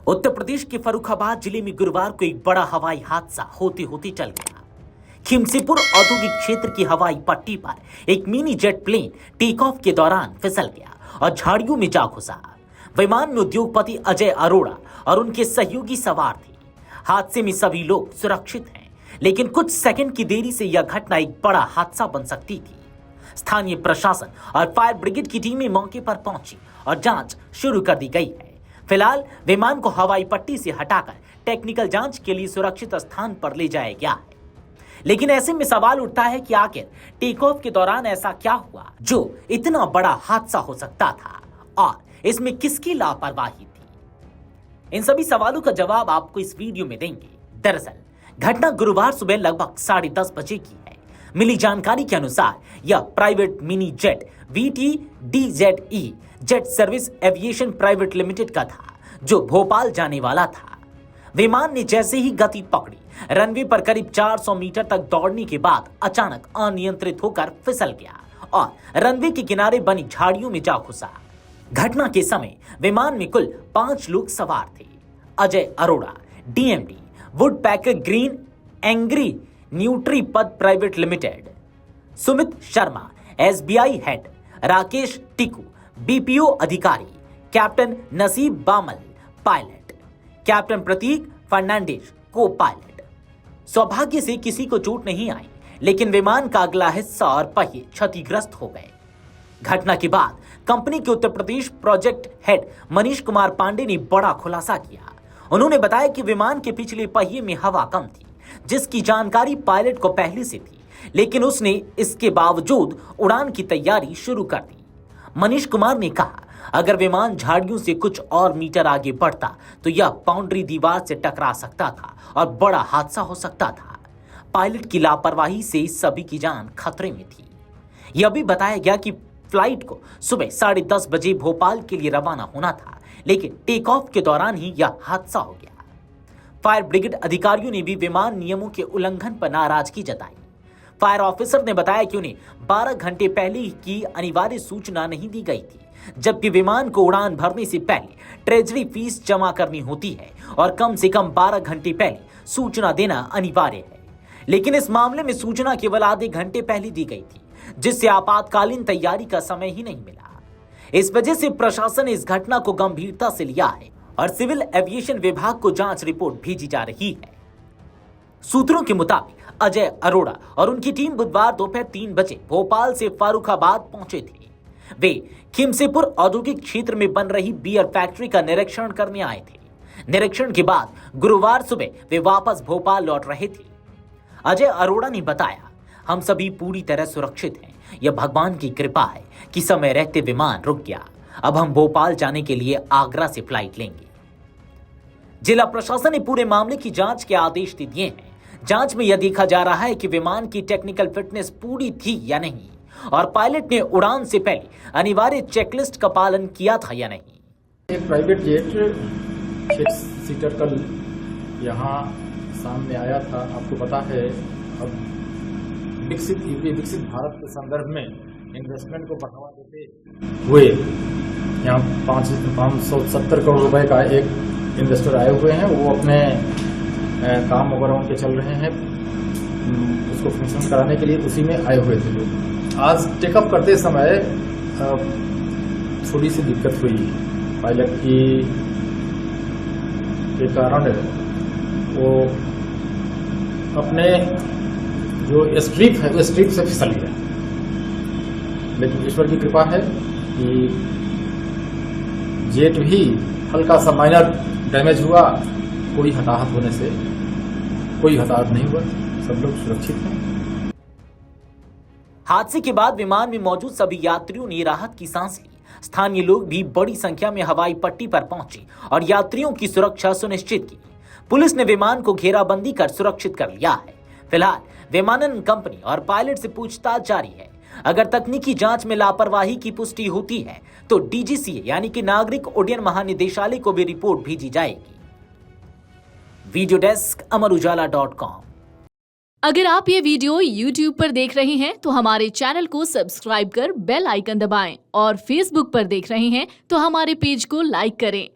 उत्तर प्रदेश के फर्रुखाबाद जिले में गुरुवार को एक बड़ा हवाई हादसा होते होते टल गया। खिमसीपुर औद्योगिक क्षेत्र की हवाई पट्टी पर एक mini jet plane take off के दौरान फिसल गया और झाड़ियों में जा घुसा। विमान में उद्योगपति अजय अरोड़ा और उनके सहयोगी सवार थे। हादसे में सभी लोग सुरक्षित हैं, लेकिन कुछ सेकंड की देरी से यह घटना एक बड़ा हादसा बन सकती थी। स्थानीय प्रशासन और फायर ब्रिगेड की टीमें मौके पर पहुंची और जांच शुरू कर दी गई है। फिलहाल विमान को हवाई पट्टी से हटाकर टेक्निकल जांच के लिए सुरक्षित स्थान पर ले जाया गया है। लेकिन ऐसे में सवाल उठता है कि आखिर टेक ऑफ के दौरान ऐसा क्या हुआ जो इतना बड़ा हादसा हो सकता था और इसमें किसकी लापरवाही थी। इन सभी सवालों का जवाब आपको इस वीडियो में देंगे। दरअसल घटना गुरुवार सुबह लगभग 10:30 बजे की है। मिली जानकारी के अनुसार यह private mini jet VTDZE jet service aviation private limited का था, जो भोपाल जाने वाला था। विमान ने जैसे ही गति पकड़ी, रनवे पर करीब 400 मीटर तक दौड़ने के बाद अचानक अनियंत्रित होकर फिसल गया और रनवे के किनारे बनी झाड़ियों में जा घुसा। घटना के समय विमान में कुल 5 लोग सवार थे। Ajay Arora DMD Wood Packer Green Agri Nutri पद private limited, Sumit Sharma SBI head, Rakesh Tickoo BPO अधिकारी, captain Naseeb Bamal pilot, captain Prateek Fernandes co-pilot. सौभाग्य से किसी को चोट नहीं आई, लेकिन विमान का अगला हिस्सा और पहिए क्षतिग्रस्त हो गए। घटना के बाद कंपनी के उत्तर प्रदेश प्रोजेक्ट हेड मनीष कुमार पांडे ने बड़ा खुलासा किया। उन्होंने बताया कि विमान के पिछले पहिए में हवा कम थी, जिसकी जानकारी पायलट को पहले से थी, लेकिन उसने इसके बावजूद उड़ान की तैयारी शुरू कर दी। मनीष कुमार ने कहा, अगर विमान झाड़ियों से कुछ और मीटर आगे बढ़ता तो यह बाउंड्री दीवार से टकरा सकता था और बड़ा हादसा हो सकता था। पायलट की लापरवाही से सभी की जान खतरे में थी। यह भी बताया गया कि फ्लाइट को सुबह 10:30 बजे भोपाल के लिए रवाना होना था, लेकिन टेक ऑफ के दौरान ही यह हादसा हो गया। फायर ब्रिगेड अधिकारियों ने भी विमान नियमों के उल्लंघन पर नाराजगी जताई। फायर ऑफिसर ने बताया कि उन्हें 12 घंटे पहले की अनिवार्य सूचना नहीं दी गई थी, जबकि विमान को उड़ान भरने से पहले ट्रेजरी फीस जमा करनी होती है और कम से कम 12 घंटे पहले सूचना देना अनिवार्य है। लेकिन इस मामले में सूचना केवल आधे घंटे पहले दी गई थी, जिससे आपातकालीन तैयारी का समय ही नहीं मिला। इस वजह से प्रशासन ने इस घटना को गंभीरता से लिया है और सिविल एविएशन विभाग को जांच रिपोर्ट भेजी जा रही है। सूत्रों के मुताबिक अजय अरोड़ा और उनकी टीम बुधवार दोपहर 3 बजे भोपाल से फर्रुखाबाद पहुंचे थे। वे खिमसीपुर औद्योगिक क्षेत्र में बन रही बियर फैक्ट्री का निरीक्षण करने आए थे। निरीक्षण के बाद गुरुवार सुबह वे वापस भोपाल लौट रहे थे। अजय अरोड़ा ने बताया, हम सभी पूरी तरह सुरक्षित हैं। यह भगवान की कृपा है कि समय रहते विमान रुक गया। अब हम भोपाल जाने के लिए आगरा से फ्लाइट लेंगे। जिला प्रशासन ने पूरे मामले की जांच के आदेश दे दिए हैं। जांच में यह देखा जा रहा है कि विमान की टेक्निकल फिटनेस पूरी थी या नहीं और पायलट ने उड़ान से पहले अनिवार्य चेकलिस्ट का पालन किया था या नहीं। एक प्राइवेट जेट 6 सीटर कल यहाँ सामने आया था। आपको पता है, अब विकसित भारत के संदर्भ में इन्वेस्टमेंट को बढ़ावा देते हुए यहाँ 570 करोड़ रुपए का एक इन्वेस्टर आए हुए हैं। वो अपने काम वगैरह उनके चल रहे हैं, उसको फंक्शन कराने के लिए उसी में आए हुए थे लोग। आज टेकअप करते समय थोड़ी सी दिक्कत हुई पायलट की के कारण। वो अपने जो स्ट्रिप है वो स्ट्रिप से फिसल गया, लेकिन ईश्वर की कृपा है कि जेट भी हल्का सा माइनर डैमेज हुआ। कोई हताहत होने से कोई हताहत नहीं हुआ, सब लोग सुरक्षित हैं। हादसे के बाद विमान में मौजूद सभी यात्रियों ने राहत की सांस ली। स्थानीय लोग भी बड़ी संख्या में हवाई पट्टी पर पहुंचे और यात्रियों की सुरक्षा सुनिश्चित की। पुलिस ने विमान को घेराबंदी कर सुरक्षित कर लिया है। फिलहाल विमानन कंपनी और पायलट से पूछताछ जारी है। अगर तकनीकी जांच में लापरवाही की पुष्टि होती है तो DGCA यानी कि नागरिक उड्डयन महानिदेशालय को भी रिपोर्ट भेजी जाएगी। वीडियो डेस्क अमरउजाला.com। अगर आप ये वीडियो YouTube पर देख रहे हैं तो हमारे चैनल को सब्सक्राइब कर बेल आइकन दबाएं और Facebook पर देख रहे हैं तो हमारे पेज को लाइक करें।